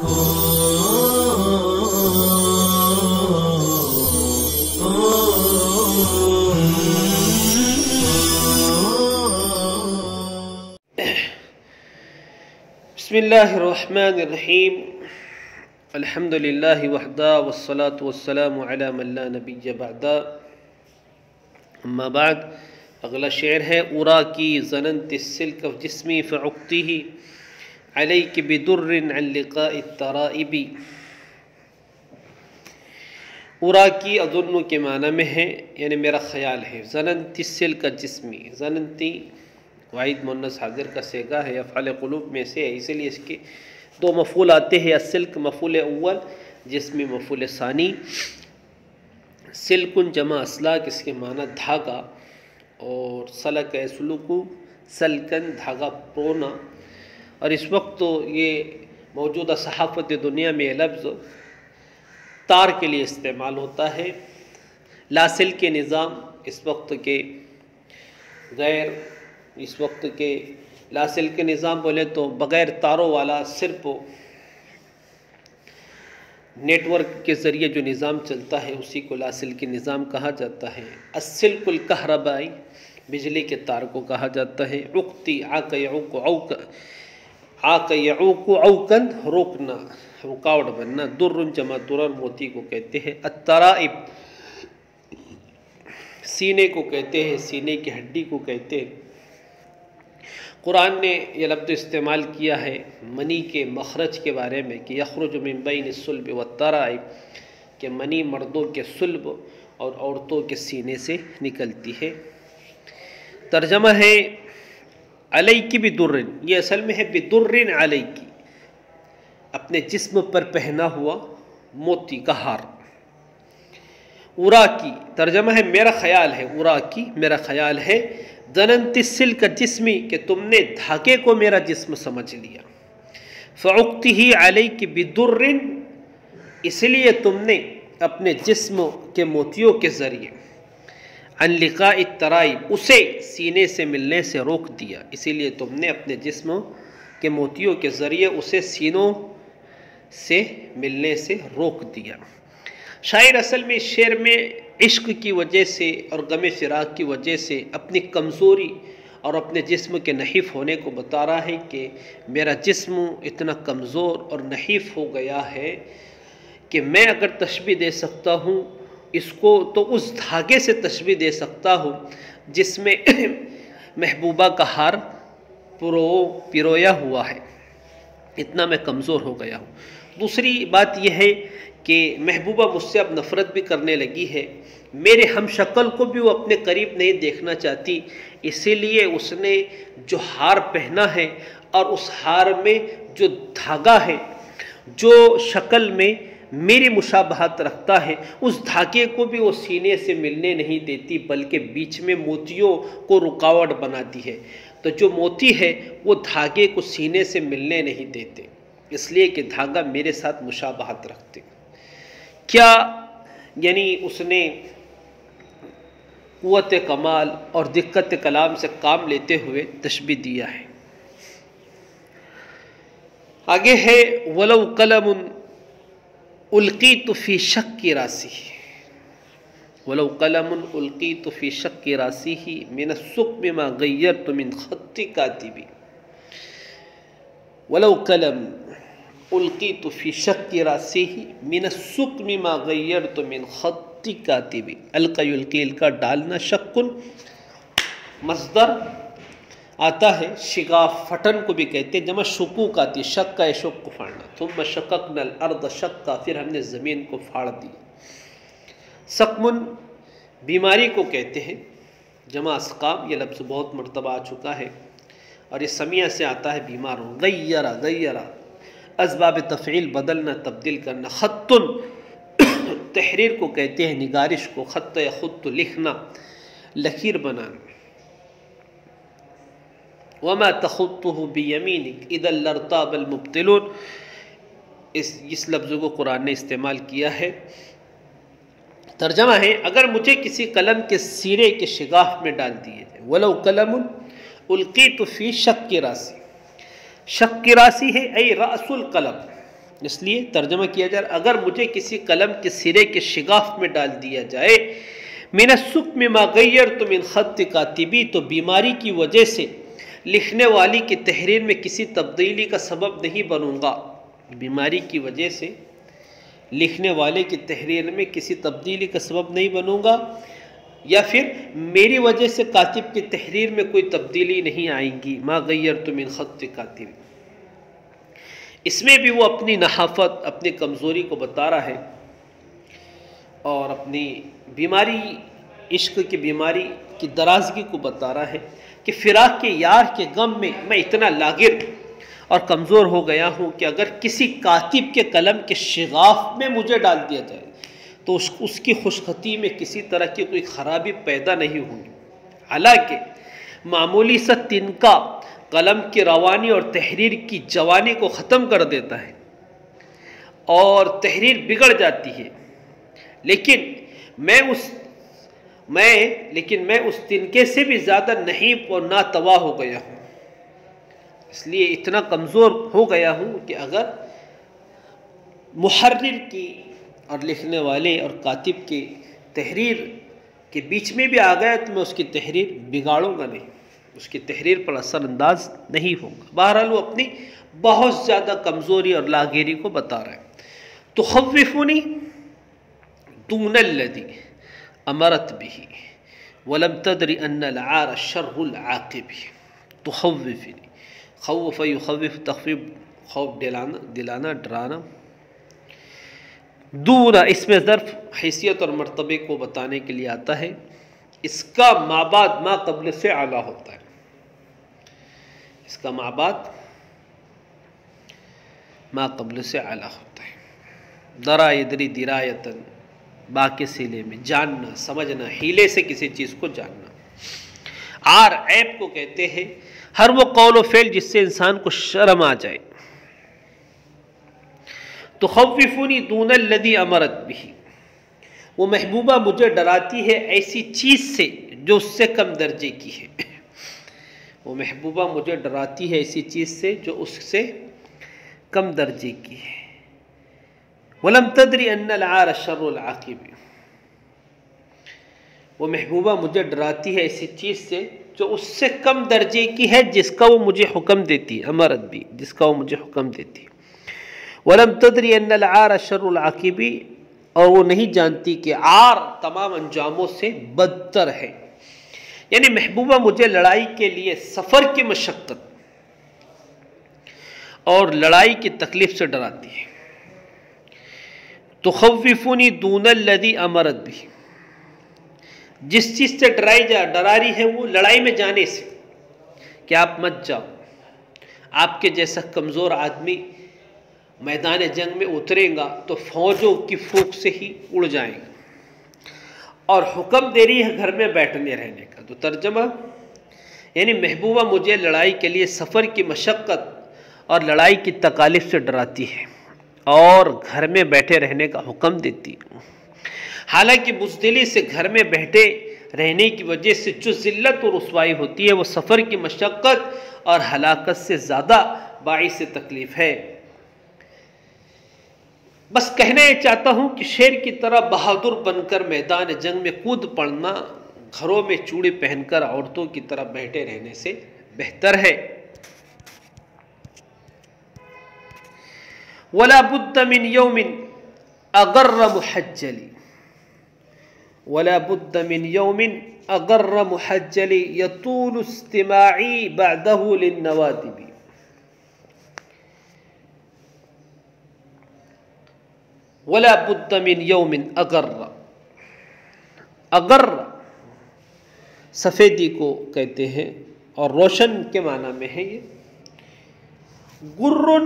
بسم اللہ الرحمن الرحیم الحمدللہ وحدہ والصلاة والسلام علی من لا نبی بعدہ اما بعد۔ اگلا شعر ہے اراکی ظننت السلک جسمی فعقتہ علیک بدر عن لقاء الترائب۔ اراکی اظن کے معنی میں ہے، یعنی میرا خیال ہے۔ ظننت السلک جسمی، ظننتی واحد مؤنث حاضر کا صیغہ ہے، افعال قلوب میں سے ہے، اسی لیے اس کے دو مفعول آتے ہیں، السلک مفعول اول، جسمی مفعول ثانی۔ سلکن جمع اسلاک، اس کے معنی دھاگا، اور سلک یسلکو سلکن دھاگا پرونا۔ اور اس وقت تو یہ موجودہ صحافت دنیا میں یہ لفظ تار کے لیے استعمال ہوتا ہے۔ لاسل کے نظام اس وقت کے لاسل کے نظام بولے تو بغیر تاروں والا، صرف نیٹ ورک کے ذریعے جو نظام چلتا ہے اسی کو لاسل کے نظام کہا جاتا ہے۔ السلک الکہربائی، بجلی کے تار کو کہا جاتا ہے۔ عقتی عاق یعوق عوقن، روکنا، رکاوٹ بننا۔ در جمع درر، موتی کو کہتے ہیں۔ الترائب سینے کو کہتے ہیں، سینے کی ہڈی کو کہتے ہیں۔ قرآن نے یہ لفظ استعمال کیا ہے منی کے مخرج کے بارے میں کہ یخرج من بین الصلب والترائب، کہ منی مردوں کے صلب اور عورتوں کے سینے سے نکلتی ہے۔ ترجمہ ہے علیک بدر، یہ اصل میں ہے بدر علیک، اپنے جسم پر پہنا ہوا موتی کا ہار۔ اراکی ترجمہ ہے میرا خیال ہے، اراکی میرا خیال ہے، ظننت السلک جسمی، کہ تم نے دھاگے کو میرا جسم سمجھ لیا۔ فعقتہ علیک بدر، اس لیے تم نے اپنے جسم کے موتیوں کے ذریعے عن لقاء الترائب، اسے سینے سے ملنے سے روک دیا، اسی لیے تم نے اپنے جسم کے موتیوں کے ذریعے اسے سینوں سے ملنے سے روک دیا۔ شاعر اصل میں اس شعر میں عشق کی وجہ سے اور غم فراق کی وجہ سے اپنی کمزوری اور اپنے جسم کے نحیف ہونے کو بتا رہا ہے کہ میرا جسم اتنا کمزور اور نحیف ہو گیا ہے کہ میں اگر تشبیہ دے سکتا ہوں اس کو تو اس دھاگے سے تشبیہ دے سکتا ہوں جس میں محبوبہ کا ہار پرویا ہوا ہے، اتنا میں کمزور ہو گیا ہوں۔ دوسری بات یہ ہے کہ محبوبہ مجھ سے اب نفرت بھی کرنے لگی ہے، میرے ہم شکل کو بھی وہ اپنے قریب نہیں دیکھنا چاہتی، اسی لیے اس نے جو ہار پہنا ہے اور اس ہار میں جو دھاگا ہے جو شکل میں میری مشابہت رکھتا ہے، اس دھاگے کو بھی وہ سینے سے ملنے نہیں دیتی بلکہ بیچ میں موتیوں کو رکاوٹ بناتی ہے۔ تو جو موتی ہے وہ دھاگے کو سینے سے ملنے نہیں دیتے، اس لیے کہ دھاگا میرے ساتھ مشابہت رکھتے۔ کیا یعنی اس نے قوت کمال اور دقت کلام سے کام لیتے ہوئے تشبیہ دیا ہے۔ آگے ہے وَلَوْ قَلَمٌ أُلْقِيتُ فِي شَقِّ رَاسِهِ، وَلَوْ قَلَمٌ أُلْقِيتُ فِي شَقِّ رَاسِهِ مِنَ الثُّقْبِ مَا غَيَّرْتُ مِنْ خَطِّ كَاتِبِ۔ وَلَوْ قَلَمٌ أُلْقِيتُ فِي شَقِّ رَاسِهِ مِنَ الثُّقْبِ مَا غَيَّرْتُ مِنْ خَطِّ كَاتِبِ۔ القى یلقی، القا ڈالنا، شقن مصدر آتا ہے، شگاف پھٹن کو بھی کہتے ہیں، جمع شقوق آتی ہے، شق کا یشق کو پھاڑنا۔ ثم شققنا الارض شقا، پھر ہم نے زمین کو پھاڑ دیا۔ سقمن بیماری کو کہتے ہیں، جمع اسقام، یہ لفظ بہت مرتبہ آ چکا ہے اور یہ سمیع سے آتا ہے بیمار ہو۔ غیرہ، غیرہ اسباب تفعیل بدلنا، تبدیل کرنا۔ خطن تحریر کو کہتے ہیں، نگارش کو۔ خط یخط لکھنا، لکیر بنانا۔ وما تخطه بیمینک اذا لارتاب المبطلون، اس لفظ کو قرآن نے استعمال کیا ہے۔ ترجمہ ہے اگر مجھے کسی قلم کے سیرے کے شگاف میں ڈال دیے جائے۔ ولو قلم القیت فی شق راسی، شق راسی ہے ای رأس القلم، اس لیے ترجمہ کیا جائے اگر مجھے کسی قلم کے سرے کے شگاف میں ڈال دیا جائے من السقم ما غیرت من خط کاتبی، تو بیماری کی وجہ سے لکھنے والی کی تحریر میں کسی تبدیلی کا سبب نہیں بنوں گا، بیماری کی وجہ سے لکھنے والے کی تحریر میں کسی تبدیلی کا سبب نہیں بنوں گا، یا پھر میری وجہ سے کاتب کی تحریر میں کوئی تبدیلی نہیں آئیں گی۔ ما غیرت من خط کاتب، اس میں بھی وہ اپنی نحافت، اپنی کمزوری کو بتا رہا ہے اور اپنی بیماری، عشق کی بیماری کی درازگی کو بتا رہا ہے کہ فراق کے یار کے غم میں میں اتنا لاغر اور کمزور ہو گیا ہوں کہ اگر کسی کاتب کے قلم کے شغاف میں مجھے ڈال دیا جائے تو اس کی خوشخطی میں کسی طرح کی کوئی خرابی پیدا نہیں ہوگی، حالانکہ معمولی سا تنکا قلم کی روانی اور تحریر کی جوانی کو ختم کر دیتا ہے اور تحریر بگڑ جاتی ہے، لیکن میں اس تنکے سے بھی زیادہ نحیف اور ناتوا ہو گیا ہوں، اس لیے اتنا کمزور ہو گیا ہوں کہ اگر محرر کی اور لکھنے والے اور کاتب کی تحریر کے بیچ میں بھی آ گیا تو میں اس کی تحریر بگاڑوں گا نہیں، اس کی تحریر پر اثر انداز نہیں ہوگا۔ بہرحال وہ اپنی بہت زیادہ کمزوری اور لاغیری کو بتا رہے ہیں۔ تخوفنی دون الذی امرت به ولم تدر ان العار شر العاقب، تخوفنی، خوف یخوف، تخفیف، خوف دلانا ڈرانا، دون اس میں ظرف حیثیت اور مرتبے کو بتانے کے لیے آتا ہے، اس کا مابعد ما قبل سے اعلیٰ ہوتا ہے، اس کا مابعد ما قبل سے اعلیٰ ہوتا ہے۔ درا یدری درایتن، با کے سلے میں، جاننا، سمجھنا، حیلے سے کسی چیز کو جاننا۔ عار عیب کو کہتے ہیں ہر وہ قول و فعل جس سے انسان کو شرم آ جائے۔ تخوفنی دون الذی امرت به، وہ محبوبہ مجھے ڈراتی ہے ایسی چیز سے جو اس سے کم درجے کی ہے، وہ محبوبہ مجھے ڈراتی ہے ایسی چیز سے جو اس سے کم درجے کی ہے۔ وَلَمْ تَدْرِ أَنَّ الْعَارَ شَرُّ الْعَاقِبِ، وہ محبوبہ مجھے ڈراتی ہے ایسی چیز سے جو اس سے کم درجے کی ہے جس کا وہ مجھے حکم دیتی ہے، امرت بھی، جس کا وہ مجھے حکم دیتی ہے۔ وَلَمْ تَدْرِ أَنَّ الْعَارَ شَرُّ الْعَاقِبِ، اور وہ نہیں جانتی کہ عار تمام انجاموں سے بدتر ہے، یعنی محبوبہ مجھے لڑائی کے لیے سفر کی مشقت اور لڑائی کی تکلیف سے ڈراتی ہے۔ تخوفنی دون الذی امرت بھی، جس چیز سے ڈرا رہی ہے وہ لڑائی میں جانے سے، کہ آپ مت جاؤ، آپ کے جیسا کمزور آدمی میدان جنگ میں اترے گا تو فوجوں کی پھونک سے ہی اڑ جائیں گا، اور حکم دے رہی ہے گھر میں بیٹھنے رہنے کا۔ تو ترجمہ یعنی محبوبہ مجھے لڑائی کے لیے سفر کی مشقت اور لڑائی کی تکالیف سے ڈراتی ہے اور گھر میں بیٹھے رہنے کا حکم دیتی ہے، حالانکہ بزدلی سے گھر میں بیٹھے رہنے کی وجہ سے جو ذلت اور رسوائی ہوتی ہے وہ سفر کی مشقت اور ہلاکت سے زیادہ باعث تکلیف ہے۔ بس کہنا یہ چاہتا ہوں کہ شیر کی طرح بہادر بن کر میدان جنگ میں کود پڑنا گھروں میں چوڑی پہن کر عورتوں کی طرح بیٹھے رہنے سے بہتر ہے۔ وَلَا بُدَّ مِنْ يَوْمٍ أَغَرَّ مُحَجَّلِ، وَلَا بُدَّ مِنْ يَوْمٍ أَغَرَّ مُحَجَّلِ يَطُولُ اسْتِمَاعِي بَعْدَهُ لِلنَّوَادِبِ، وَلَا بُدَّ مِنْ يَوْمٍ أَغَرَّ، اگر سفیدی کو کہتے ہیں اور روشن کے معنی میں ہے یہ۔ گرن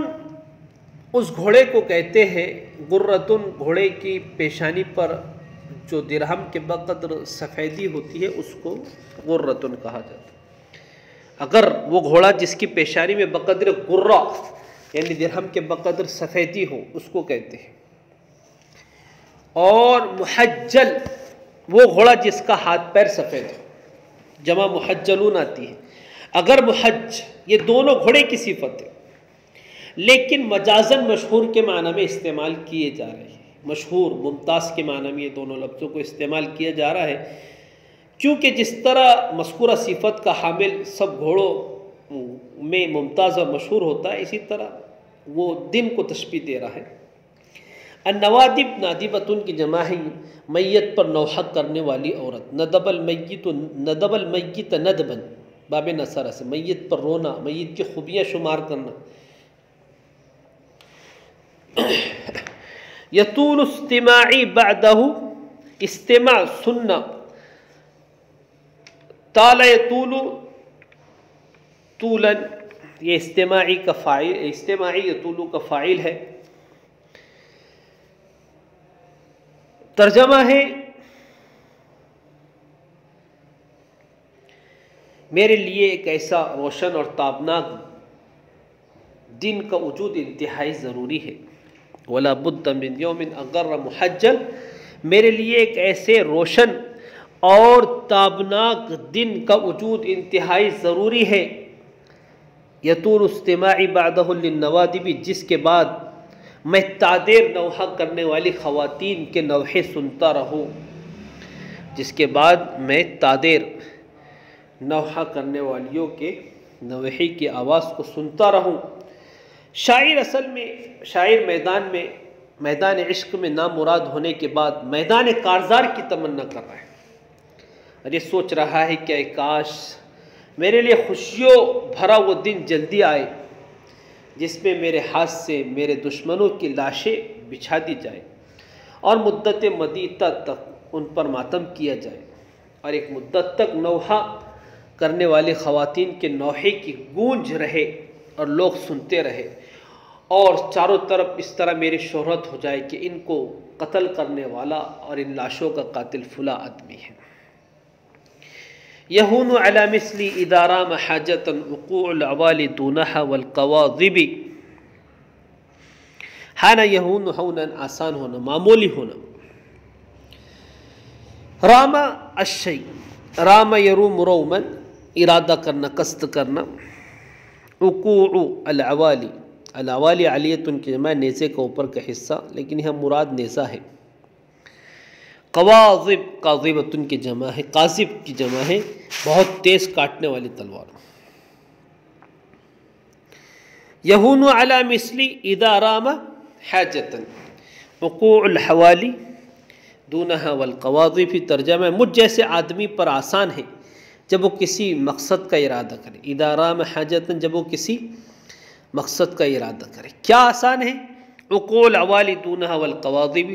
اس گھوڑے کو کہتے ہیں، گرتن گھوڑے کی پیشانی پر جو درہم کے بقدر سفیدی ہوتی ہے اس کو گرتن کہا جاتا ہے۔ اگر وہ گھوڑا جس کی پیشانی میں بقدر گرہ یعنی درہم کے بقدر سفیدی ہو اس کو کہتے ہیں۔ اور محجل وہ گھوڑا جس کا ہاتھ پیر سفید ہو، جمع محجلون آتی ہے۔ اگر محج یہ دونوں گھوڑے کی صفت ہے، لیکن مجازن مشہور کے معنی میں استعمال کیے جا رہے ہیں. مشہور ممتاز کے معنی میں یہ دونوں لفظوں کو استعمال کیا جا رہا ہے، کیونکہ جس طرح مذکورہ صفت کا حامل سب گھوڑوں میں ممتاز اور مشہور ہوتا ہے، اسی طرح وہ دن کو تشبیہ دے رہا ہے. النوادب نادبتن کی جمع ہے میت پر نوحہ کرنے والی عورت. ندب المیت ندبن، باب نصارہ سے میت پر رونا، میت کی خوبیاں شمار کرنا. یطول استماعی بعدہ، استماع سننا. طال یطول طولاً، یہ استماعی کا فاعل، استماعی یطول کا فاعل ہے. ترجمہ ہے میرے لیے ایک ایسا روشن اور تابناک دن کا وجود انتہائی ضروری ہے. ولا بد من یوم اغر محجل، میرے لیے ایک ایسے روشن اور تابناک دن کا وجود انتہائی ضروری ہے. یطول استماعی بعدہ للنوادب، جس کے بعد میں تادیر نوحہ کرنے والی خواتین کے نوحے سنتا رہوں، جس کے بعد میں تادیر نوحہ کرنے والیوں کے نوحے کی آواز کو سنتا رہوں. شاعر اصل میں، شاعر میدان عشق میں نامراد ہونے کے بعد میدان کارزار کی تمنا کر رہا ہے، اور یہ سوچ رہا ہے کہ اے کاش میرے لیے خوشیوں بھرا وہ دن جلدی آئے جس میں میرے ہاتھ سے میرے دشمنوں کی لاشیں بچھا دی جائے اور مدت مدیدہ تک ان پر ماتم کیا جائے، اور ایک مدت تک نوحہ کرنے والی خواتین کے نوحے کی گونج رہے اور لوگ سنتے رہے، اور چاروں طرف اس طرح میری شہرت ہو جائے کہ ان کو قتل کرنے والا اور ان لاشوں کا قاتل فلاں آدمی ہے. یہون علی مثلی اذا رام حاجتا وقوع العوالی دونہا والقواضب. حانا یہون ہونا، آسان ہونا، معمولی ہونا. راما الشیء، رام یروم روما، ارادہ کرنا، قصد کرنا. وقوع العوالی، العوالی علیتن کی جمع، نیزے کا اوپر کا حصہ، لیکن یہاں مراد نیزہ ہے. قواضب، قاضبتن کی جمع ہے، قاذب کی جمع ہے، بہت تیز کاٹنے والی تلوار. یہون علی مثلی اذا رام حاجتا وقوع الحوالی دونہا والقواضب. ترجمہ، مجھ جیسے آدمی پر آسان ہے جب وہ کسی مقصد کا ارادہ کرے. اذا رام حاجتا، جب وہ کسی مقصد کا ارادہ کرے. کیا آسان ہے؟ وقوع العوالی دونہا والقواضب،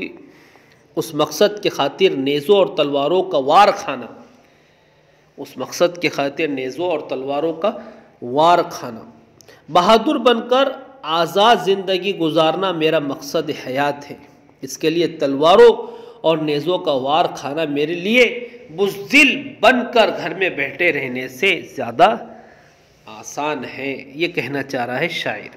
اس مقصد کے خاطر نیزوں اور تلواروں کا وار کھانا، اس مقصد کے خاطر نیزوں اور تلواروں کا وار کھانا. بہادر بن کر آزاد زندگی گزارنا میرا مقصد حیات ہے. اس کے لیے تلواروں اور نیزوں کا وار کھانا میرے لیے بزدل بن کر گھر میں بیٹھے رہنے سے زیادہ آسان ہے. یہ کہنا چاہ رہا ہے شاعر.